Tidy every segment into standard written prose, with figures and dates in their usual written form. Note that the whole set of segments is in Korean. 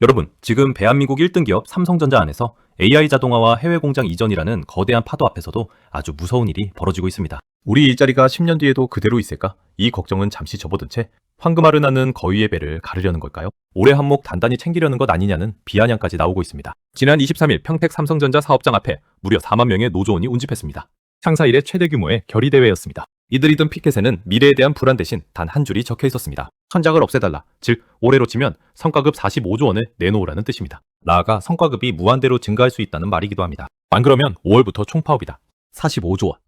여러분, 지금 대한민국 1등 기업 삼성전자 안에서 AI 자동화와 해외 공장 이전이라는 거대한 파도 앞에서도 아주 무서운 일이 벌어지고 있습니다. 우리 일자리가 10년 뒤에도 그대로 있을까? 이 걱정은 잠시 접어둔 채 황금알을 낳는 거위의 배를 가르려는 걸까요? 올해 한몫 단단히 챙기려는 것 아니냐는 비아냥까지 나오고 있습니다. 지난 23일 평택 삼성전자 사업장 앞에 무려 4만 명의 노조원이 운집했습니다. 창사 이래 최대 규모의 결의대회였습니다. 이들이 든 피켓에는 미래에 대한 불안 대신 단 한 줄이 적혀 있었습니다. 천장을 없애달라. 즉, 올해로 치면 성과급 45조 원을 내놓으라는 뜻입니다. 나아가 성과급이 무한대로 증가할 수 있다는 말이기도 합니다. 안 그러면 5월부터 총파업이다. 45조 원.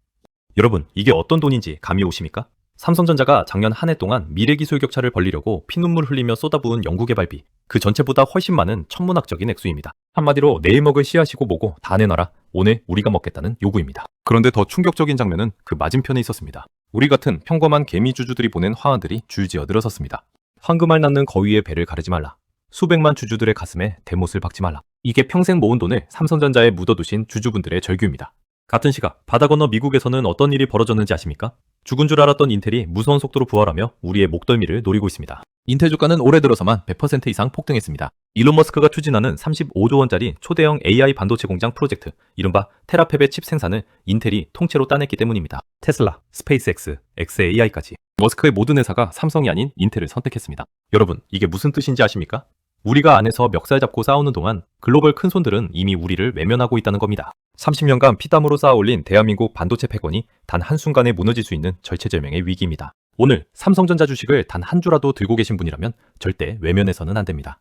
여러분, 이게 어떤 돈인지 감이 오십니까? 삼성전자가 작년 한 해 동안 미래기술 격차를 벌리려고 피눈물 흘리며 쏟아부은 연구개발비, 그 전체보다 훨씬 많은 천문학적인 액수입니다. 한마디로 내일 먹을 씨앗이고 뭐고 다 내놔라. 오늘 우리가 먹겠다는 요구입니다. 그런데 더 충격적인 장면은 그 맞은편에 있었습니다. 우리 같은 평범한 개미주주들이 보낸 화환들이 줄지어 늘어섰습니다. 황금알 낳는 거위의 배를 가르지 말라. 수백만 주주들의 가슴에 대못을 박지 말라. 이게 평생 모은 돈을 삼성전자에 묻어두신 주주분들의 절규입니다. 같은 시각 바다 건너 미국에서는 어떤 일이 벌어졌는지 아십니까? 죽은 줄 알았던 인텔이 무서운 속도로 부활하며 우리의 목덜미를 노리고 있습니다. 인텔 주가는 올해 들어서만 100% 이상 폭등했습니다. 일론 머스크가 추진하는 35조 원짜리 초대형 AI 반도체 공장 프로젝트, 이른바 테라팹의 칩 생산을 인텔이 통째로 따냈기 때문입니다. 테슬라, 스페이스X, xAI까지 머스크의 모든 회사가 삼성이 아닌 인텔을 선택했습니다. 여러분, 이게 무슨 뜻인지 아십니까? 우리가 안에서 멱살 잡고 싸우는 동안 글로벌 큰손들은 이미 우리를 외면하고 있다는 겁니다. 30년간 피땀으로 쌓아올린 대한민국 반도체 패권이 단 한순간에 무너질 수 있는 절체절명의 위기입니다. 오늘 삼성전자 주식을 단 한 주라도 들고 계신 분이라면 절대 외면해서는 안 됩니다.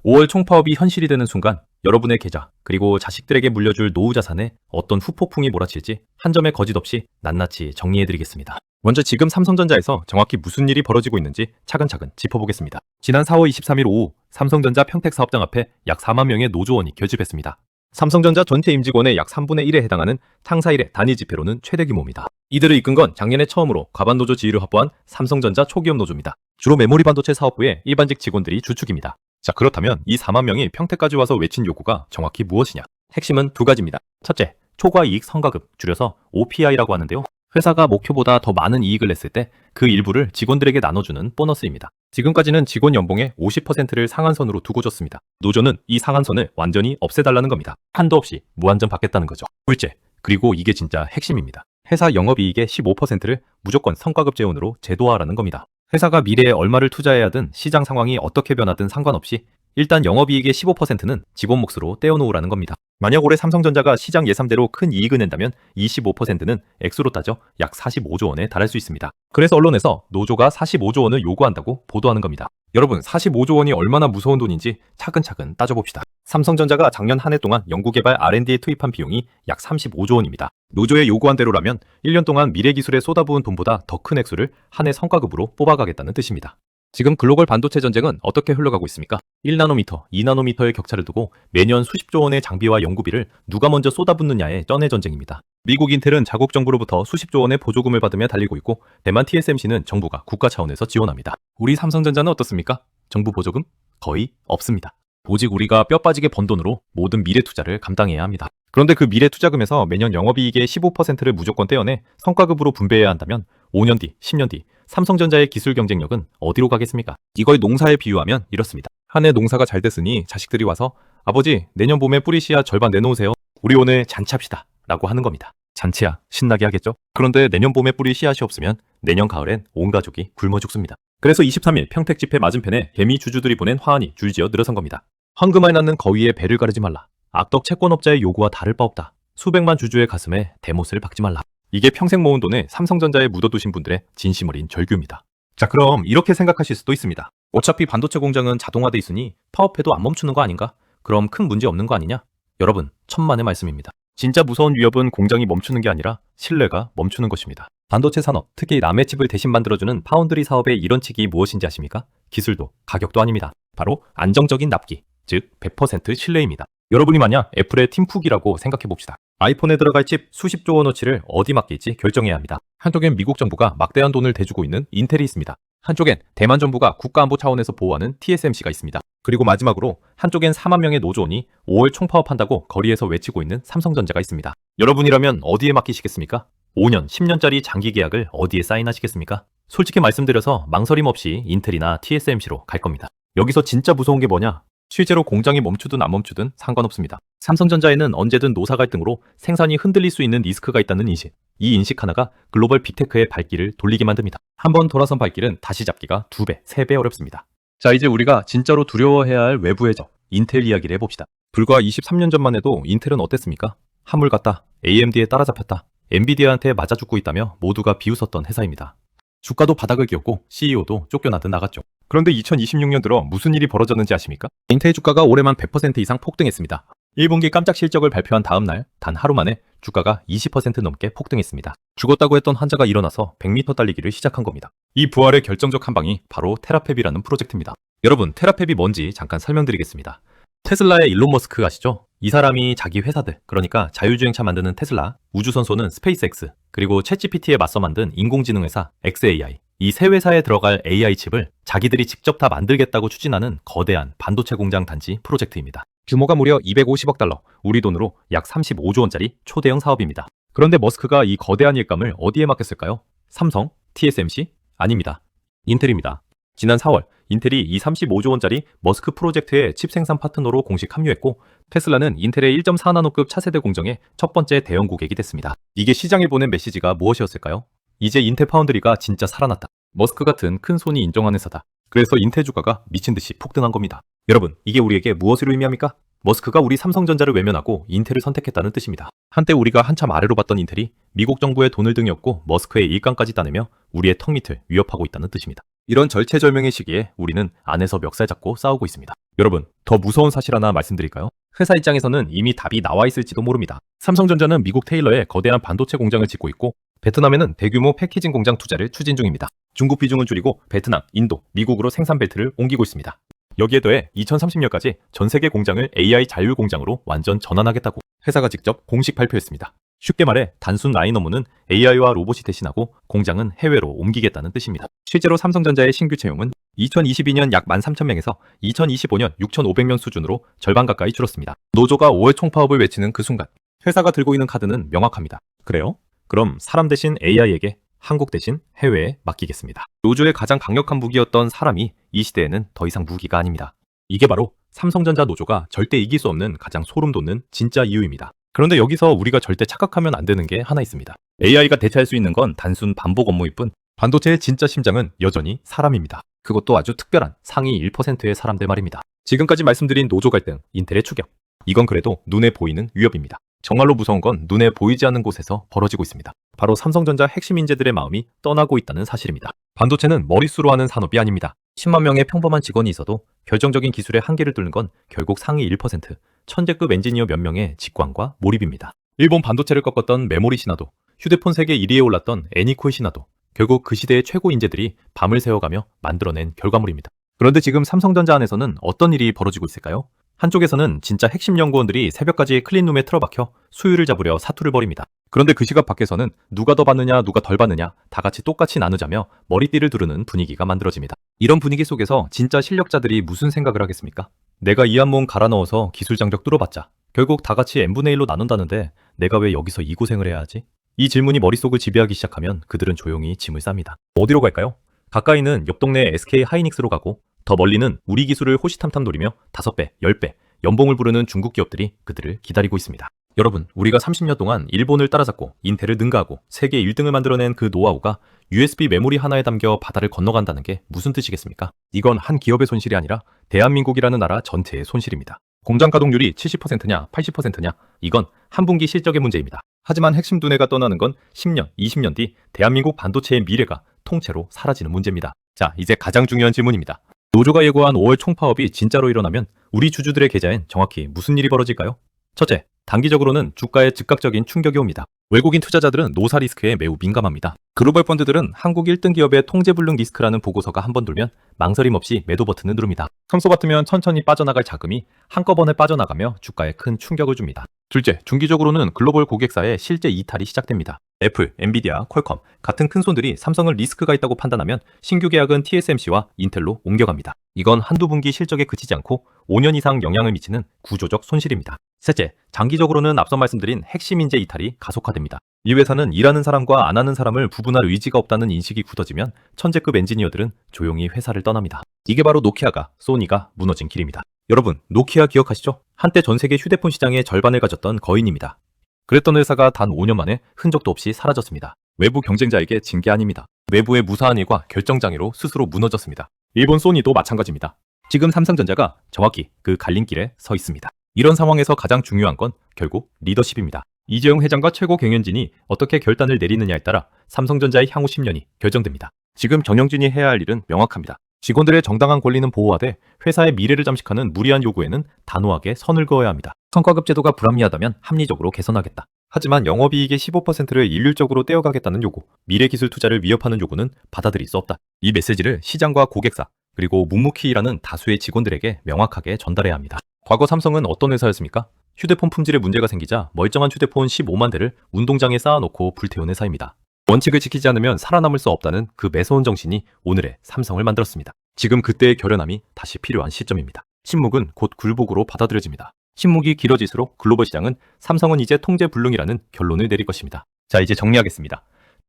5월 총파업이 현실이 되는 순간 여러분의 계좌 그리고 자식들에게 물려줄 노후 자산에 어떤 후폭풍이 몰아칠지 한 점의 거짓 없이 낱낱이 정리해드리겠습니다. 먼저 지금 삼성전자에서 정확히 무슨 일이 벌어지고 있는지 차근차근 짚어보겠습니다. 지난 4월 23일 오후 삼성전자 평택 사업장 앞에 약 4만 명의 노조원이 결집했습니다. 삼성전자 전체 임직원의 약 3분의 1에 해당하는 창사 이래 단위 집회로는 최대 규모입니다. 이들을 이끈 건 작년에 처음으로 과반노조 지위를 확보한 삼성전자 초기업 노조입니다. 주로 메모리 반도체 사업부의 일반직 직원들이 주축입니다. 자, 그렇다면 이 4만 명이 평택까지 와서 외친 요구가 정확히 무엇이냐? 핵심은 두 가지입니다. 첫째, 초과이익 성과급, 줄여서 OPI라고 하는데요. 회사가 목표보다 더 많은 이익을 냈을 때 그 일부를 직원들에게 나눠주는 보너스입니다. 지금까지는 직원 연봉의 50%를 상한선으로 두고 줬습니다. 노조는 이 상한선을 완전히 없애달라는 겁니다. 한도 없이 무한정 받겠다는 거죠. 둘째, 그리고 이게 진짜 핵심입니다. 회사 영업이익의 15%를 무조건 성과급 재원으로 제도화하라는 겁니다. 회사가 미래에 얼마를 투자해야 하든 시장 상황이 어떻게 변하든 상관없이 일단 영업이익의 15%는 직원 몫으로 떼어놓으라는 겁니다. 만약 올해 삼성전자가 시장 예상대로 큰 이익을 낸다면 이 15%는 액수로 따져 약 45조 원에 달할 수 있습니다. 그래서 언론에서 노조가 45조 원을 요구한다고 보도하는 겁니다. 여러분, 45조 원이 얼마나 무서운 돈인지 차근차근 따져봅시다. 삼성전자가 작년 한 해 동안 연구개발 R&D에 투입한 비용이 약 35조 원입니다. 노조의 요구한 대로라면 1년 동안 미래기술에 쏟아부은 돈보다 더 큰 액수를 한 해 성과급으로 뽑아가겠다는 뜻입니다. 지금 글로벌 반도체 전쟁은 어떻게 흘러가고 있습니까? 1나노미터, 2나노미터의 격차를 두고 매년 수십조 원의 장비와 연구비를 누가 먼저 쏟아붓느냐의 쩐의 전쟁입니다. 미국 인텔은 자국 정부로부터 수십조 원의 보조금을 받으며 달리고 있고 대만 TSMC는 정부가 국가 차원에서 지원합니다. 우리 삼성전자는 어떻습니까? 정부 보조금? 거의 없습니다. 오직 우리가 뼈 빠지게 번 돈으로 모든 미래 투자를 감당해야 합니다. 그런데 그 미래 투자금에서 매년 영업이익의 15%를 무조건 떼어내 성과급으로 분배해야 한다면 5년 뒤, 10년 뒤 삼성전자의 기술 경쟁력은 어디로 가겠습니까? 이걸 농사에 비유하면 이렇습니다. 한 해 농사가 잘 됐으니 자식들이 와서 아버지, 내년 봄에 뿌리 씨앗 절반 내놓으세요. 우리 오늘 잔치합시다 라고 하는 겁니다. 잔치야 신나게 하겠죠? 그런데 내년 봄에 뿌리 씨앗이 없으면 내년 가을엔 온 가족이 굶어 죽습니다. 그래서 23일 평택 집회 맞은편에 개미 주주들이 보낸 화환이 줄지어 늘어선 겁니다. 황금알 낳는 거위의 배를 가르지 말라. 악덕 채권업자의 요구와 다를 바 없다. 수백만 주주의 가슴에 대못을 박지 말라. 이게 평생 모은 돈을 삼성전자에 묻어두신 분들의 진심 어린 절규입니다. 자, 그럼 이렇게 생각하실 수도 있습니다. 어차피 반도체 공장은 자동화돼 있으니 파업해도 안 멈추는 거 아닌가? 그럼 큰 문제 없는 거 아니냐? 여러분, 천만의 말씀입니다. 진짜 무서운 위협은 공장이 멈추는 게 아니라 신뢰가 멈추는 것입니다. 반도체 산업, 특히 남의 칩을 대신 만들어주는 파운드리 사업의 이론칙이 무엇인지 아십니까? 기술도 가격도 아닙니다. 바로 안정적인 납기, 즉 100% 신뢰입니다. 여러분이 만약 애플의 팀쿡이라고 생각해봅시다. 아이폰에 들어갈 칩 수십조 원어치를 어디 맡길지 결정해야 합니다. 한쪽엔 미국 정부가 막대한 돈을 대주고 있는 인텔이 있습니다. 한쪽엔 대만 정부가 국가안보 차원에서 보호하는 TSMC가 있습니다. 그리고 마지막으로 한쪽엔 4만 명의 노조원이 5월 총파업한다고 거리에서 외치고 있는 삼성전자가 있습니다. 여러분이라면 어디에 맡기시겠습니까? 5년, 10년짜리 장기 계약을 어디에 사인하시겠습니까? 솔직히 말씀드려서 망설임 없이 인텔이나 TSMC로 갈 겁니다. 여기서 진짜 무서운 게 뭐냐? 실제로 공장이 멈추든 안 멈추든 상관없습니다. 삼성전자에는 언제든 노사 갈등으로 생산이 흔들릴 수 있는 리스크가 있다는 인식. 이 인식 하나가 글로벌 빅테크의 발길을 돌리게 만듭니다. 한번 돌아선 발길은 다시 잡기가 2배, 3배 어렵습니다. 자, 이제 우리가 진짜로 두려워해야 할 외부의 적, 인텔 이야기를 해봅시다. 불과 23년 전만 해도 인텔은 어땠습니까? 한물 갔다, AMD에 따라잡혔다, 엔비디아한테 맞아 죽고 있다며 모두가 비웃었던 회사입니다. 주가도 바닥을 기었고 CEO도 쫓겨나듯 나갔죠. 그런데 2026년 들어 무슨 일이 벌어졌는지 아십니까? 인텔 주가가 올해만 100% 이상 폭등했습니다. 1분기 깜짝 실적을 발표한 다음 날 단 하루 만에 주가가 20% 넘게 폭등했습니다. 죽었다고 했던 환자가 일어나서 100m 달리기를 시작한 겁니다. 이 부활의 결정적 한 방이 바로 테라팹이라는 프로젝트입니다. 여러분, 테라팹이 뭔지 잠깐 설명드리겠습니다. 테슬라의 일론 머스크 아시죠? 이 사람이 자기 회사들, 그러니까 자율주행차 만드는 테슬라, 우주선소는 스페이스X, 그리고 챗GPT에 맞서 만든 인공지능 회사 xAI, 이 세 회사에 들어갈 AI 칩을 자기들이 직접 다 만들겠다고 추진하는 거대한 반도체 공장 단지 프로젝트입니다. 규모가 무려 250억 달러, 우리 돈으로 약 35조 원짜리 초대형 사업입니다. 그런데 머스크가 이 거대한 일감을 어디에 맡겼을까요? 삼성, TSMC? 아닙니다. 인텔입니다. 지난 4월, 인텔이 이 35조 원짜리 머스크 프로젝트의 칩 생산 파트너로 공식 합류했고, 테슬라는 인텔의 1.4나노급 차세대 공정의 첫 번째 대형 고객이 됐습니다. 이게 시장에 보낸 메시지가 무엇이었을까요? 이제 인텔 파운드리가 진짜 살아났다. 머스크 같은 큰 손이 인정한 회사다. 그래서 인텔 주가가 미친듯이 폭등한 겁니다. 여러분, 이게 우리에게 무엇을 의미합니까? 머스크가 우리 삼성전자를 외면하고 인텔을 선택했다는 뜻입니다. 한때 우리가 한참 아래로 봤던 인텔이 미국 정부의 돈을 등에 업고 머스크의 일감까지 따내며 우리의 턱 밑을 위협하고 있다는 뜻입니다. 이런 절체절명의 시기에 우리는 안에서 멱살 잡고 싸우고 있습니다. 여러분, 더 무서운 사실 하나 말씀드릴까요? 회사 입장에서는 이미 답이 나와 있을지도 모릅니다. 삼성전자는 미국 테일러에 거대한 반도체 공장을 짓고 있고, 베트남에는 대규모 패키징 공장 투자를 추진 중입니다. 중국 비중을 줄이고 베트남, 인도, 미국으로 생산 벨트를 옮기고 있습니다. 여기에 더해 2030년까지 전 세계 공장을 AI 자율 공장으로 완전 전환하겠다고 회사가 직접 공식 발표했습니다. 쉽게 말해 단순 라인 업무는 AI와 로봇이 대신하고 공장은 해외로 옮기겠다는 뜻입니다. 실제로 삼성전자의 신규 채용은 2022년 약 13,000명에서 2025년 6,500명 수준으로 절반 가까이 줄었습니다. 노조가 5월 총파업을 외치는 그 순간 회사가 들고 있는 카드는 명확합니다. 그래요? 그럼 사람 대신 AI에게, 한국 대신 해외에 맡기겠습니다. 노조의 가장 강력한 무기였던 사람이 이 시대에는 더 이상 무기가 아닙니다. 이게 바로 삼성전자 노조가 절대 이길 수 없는 가장 소름 돋는 진짜 이유입니다. 그런데 여기서 우리가 절대 착각하면 안 되는 게 하나 있습니다. AI가 대체할 수 있는 건 단순 반복 업무일 뿐, 반도체의 진짜 심장은 여전히 사람입니다. 그것도 아주 특별한 상위 1%의 사람들 말입니다. 지금까지 말씀드린 노조 갈등, 인텔의 추격, 이건 그래도 눈에 보이는 위협입니다. 정말로 무서운 건 눈에 보이지 않는 곳에서 벌어지고 있습니다. 바로 삼성전자 핵심 인재들의 마음이 떠나고 있다는 사실입니다. 반도체는 머릿수로 하는 산업이 아닙니다. 10만 명의 평범한 직원이 있어도 결정적인 기술의 한계를 뚫는 건 결국 상위 1%, 천재급 엔지니어 몇 명의 직관과 몰입입니다. 일본 반도체를 꺾었던 메모리 신화도, 휴대폰 세계 1위에 올랐던 애니콜 신화도 결국 그 시대의 최고 인재들이 밤을 새워가며 만들어낸 결과물입니다. 그런데 지금 삼성전자 안에서는 어떤 일이 벌어지고 있을까요? 한쪽에서는 진짜 핵심 연구원들이 새벽까지 클린룸에 틀어박혀 수유를 잡으려 사투를 벌입니다. 그런데 그 시각 밖에서는 누가 더 받느냐 누가 덜 받느냐 다 같이 똑같이 나누자며 머리띠를 두르는 분위기가 만들어집니다. 이런 분위기 속에서 진짜 실력자들이 무슨 생각을 하겠습니까? 내가 이 한 몸 갈아 넣어서 기술 장벽 뚫어봤자 결국 다 같이 n분의 1로 나눈다는데 내가 왜 여기서 이 고생을 해야 하지? 이 질문이 머릿속을 지배하기 시작하면 그들은 조용히 짐을 쌉니다. 어디로 갈까요? 가까이는 옆 동네 SK 하이닉스로 가고, 더 멀리는 우리 기술을 호시탐탐 노리며 5배, 10배 연봉을 부르는 중국 기업들이 그들을 기다리고 있습니다. 여러분, 우리가 30년 동안 일본을 따라잡고 인텔을 능가하고 세계 1등을 만들어낸 그 노하우가 USB 메모리 하나에 담겨 바다를 건너간다는 게 무슨 뜻이겠습니까? 이건 한 기업의 손실이 아니라 대한민국이라는 나라 전체의 손실입니다. 공장 가동률이 70%냐 80%냐 이건 한 분기 실적의 문제입니다. 하지만 핵심 두뇌가 떠나는 건 10년, 20년 뒤 대한민국 반도체의 미래가 통째로 사라지는 문제입니다. 자, 이제 가장 중요한 질문입니다. 노조가 예고한 5월 총파업이 진짜로 일어나면 우리 주주들의 계좌엔 정확히 무슨 일이 벌어질까요? 첫째, 단기적으로는 주가에 즉각적인 충격이 옵니다. 외국인 투자자들은 노사 리스크에 매우 민감합니다. 글로벌 펀드들은 한국 1등 기업의 통제불능 리스크라는 보고서가 한번 돌면 망설임 없이 매도 버튼을 누릅니다. 평소 같으면 천천히 빠져나갈 자금이 한꺼번에 빠져나가며 주가에 큰 충격을 줍니다. 둘째, 중기적으로는 글로벌 고객사의 실제 이탈이 시작됩니다. 애플, 엔비디아, 퀄컴 같은 큰 손들이 삼성을 리스크가 있다고 판단하면 신규 계약은 TSMC와 인텔로 옮겨갑니다. 이건 한두 분기 실적에 그치지 않고 5년 이상 영향을 미치는 구조적 손실입니다. 셋째, 장기적으로는 앞서 말씀드린 핵심 인재 이탈이 가속화됩니다. 이 회사는 일하는 사람과 안 하는 사람을 구분할 의지가 없다는 인식이 굳어지면 천재급 엔지니어들은 조용히 회사를 떠납니다. 이게 바로 노키아가, 소니가 무너진 길입니다. 여러분, 노키아 기억하시죠? 한때 전 세계 휴대폰 시장의 절반을 가졌던 거인입니다. 그랬던 회사가 단 5년 만에 흔적도 없이 사라졌습니다. 외부 경쟁자에게 진 게 아닙니다. 외부의 무사한 일과 결정장애로 스스로 무너졌습니다. 일본 소니도 마찬가지입니다. 지금 삼성전자가 정확히 그 갈림길에 서 있습니다. 이런 상황에서 가장 중요한 건 결국 리더십입니다. 이재용 회장과 최고 경영진이 어떻게 결단을 내리느냐에 따라 삼성전자의 향후 10년이 결정됩니다. 지금 경영진이 해야 할 일은 명확합니다. 직원들의 정당한 권리는 보호하되 회사의 미래를 잠식하는 무리한 요구에는 단호하게 선을 그어야 합니다. 성과급 제도가 불합리하다면 합리적으로 개선하겠다. 하지만 영업이익의 15%를 일률적으로 떼어가겠다는 요구, 미래기술 투자를 위협하는 요구는 받아들일 수 없다. 이 메시지를 시장과 고객사, 그리고 묵묵히 일하는 다수의 직원들에게 명확하게 전달해야 합니다. 과거 삼성은 어떤 회사였습니까? 휴대폰 품질에 문제가 생기자 멀쩡한 휴대폰 15만 대를 운동장에 쌓아놓고 불태운 회사입니다. 원칙을 지키지 않으면 살아남을 수 없다는 그 매서운 정신이 오늘의 삼성을 만들었습니다. 지금 그때의 결연함이 다시 필요한 시점입니다. 침묵은 곧 굴복으로 받아들여집니다. 침묵이 길어질수록 글로벌 시장은 삼성은 이제 통제불능이라는 결론을 내릴 것입니다. 자, 이제 정리하겠습니다.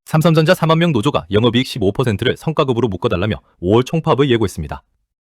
삼성전자 4만 명 노조가 영업이익 15%를 성과급으로 묶어달라며 5월 총파업을 예고했습니다.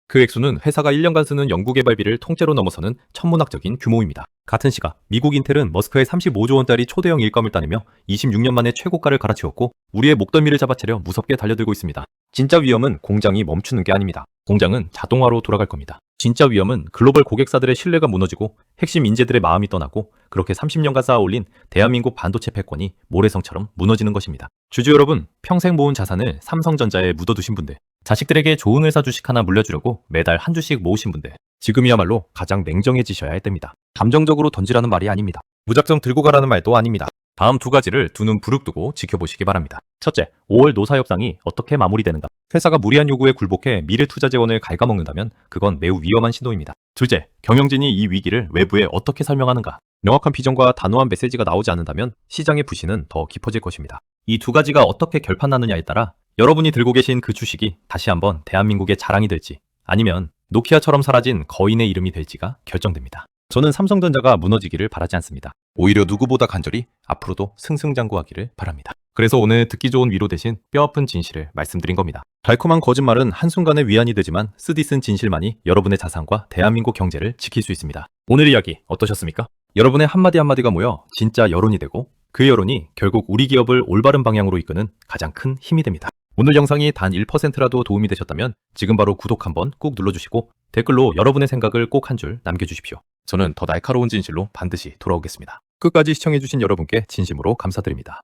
그 액수는 회사가 1년간 쓰는 연구개발비를 통째로 넘어서는 천문학적인 규모입니다. 같은 시각 미국 인텔은 머스크의 35조 원짜리 초대형 일감을 따내며 26년 만에 최고가를 갈아치웠고 우리의 목덜미를 잡아채려 무섭게 달려들고 있습니다. 진짜 위험은 공장이 멈추는 게 아닙니다. 공장은 자동화로 돌아갈 겁니다. 진짜 위험은 글로벌 고객사들의 신뢰가 무너지고 핵심 인재들의 마음이 떠나고 그렇게 30년간 쌓아올린 대한민국 반도체 패권이 모래성처럼 무너지는 것입니다. 주주 여러분, 평생 모은 자산을 삼성전자에 묻어두신 분들, 자식들에게 좋은 회사 주식 하나 물려주려고 매달 한 주씩 모으신 분들, 지금이야말로 가장 냉정해지셔야 할 때입니다. 감정적으로 던지라는 말이 아닙니다. 무작정 들고 가라는 말도 아닙니다. 다음 두 가지를 두 눈 부릅뜨고 지켜보시기 바랍니다. 첫째, 5월 노사협상이 어떻게 마무리되는가? 회사가 무리한 요구에 굴복해 미래투자 재원을 갉아먹는다면 그건 매우 위험한 신호입니다. 둘째, 경영진이 이 위기를 외부에 어떻게 설명하는가? 명확한 비전과 단호한 메시지가 나오지 않는다면 시장의 부신은 더 깊어질 것입니다. 이 두 가지가 어떻게 결판나느냐에 따라 여러분이 들고 계신 그 주식이 다시 한번 대한민국의 자랑이 될지 아니면 노키아처럼 사라진 거인의 이름이 될지가 결정됩니다. 저는 삼성전자가 무너지기를 바라지 않습니다. 오히려 누구보다 간절히 앞으로도 승승장구하기를 바랍니다. 그래서 오늘 듣기 좋은 위로 대신 뼈아픈 진실을 말씀드린 겁니다. 달콤한 거짓말은 한순간의 위안이 되지만 쓰디쓴 진실만이 여러분의 자산과 대한민국 경제를 지킬 수 있습니다. 오늘 이야기 어떠셨습니까? 여러분의 한마디 한마디가 모여 진짜 여론이 되고 그 여론이 결국 우리 기업을 올바른 방향으로 이끄는 가장 큰 힘이 됩니다. 오늘 영상이 단 1%라도 도움이 되셨다면 지금 바로 구독 한번 꾹 눌러주시고 댓글로 여러분의 생각을 꼭 한 줄 남겨주십시오. 저는 더 날카로운 진실로 반드시 돌아오겠습니다. 끝까지 시청해주신 여러분께 진심으로 감사드립니다.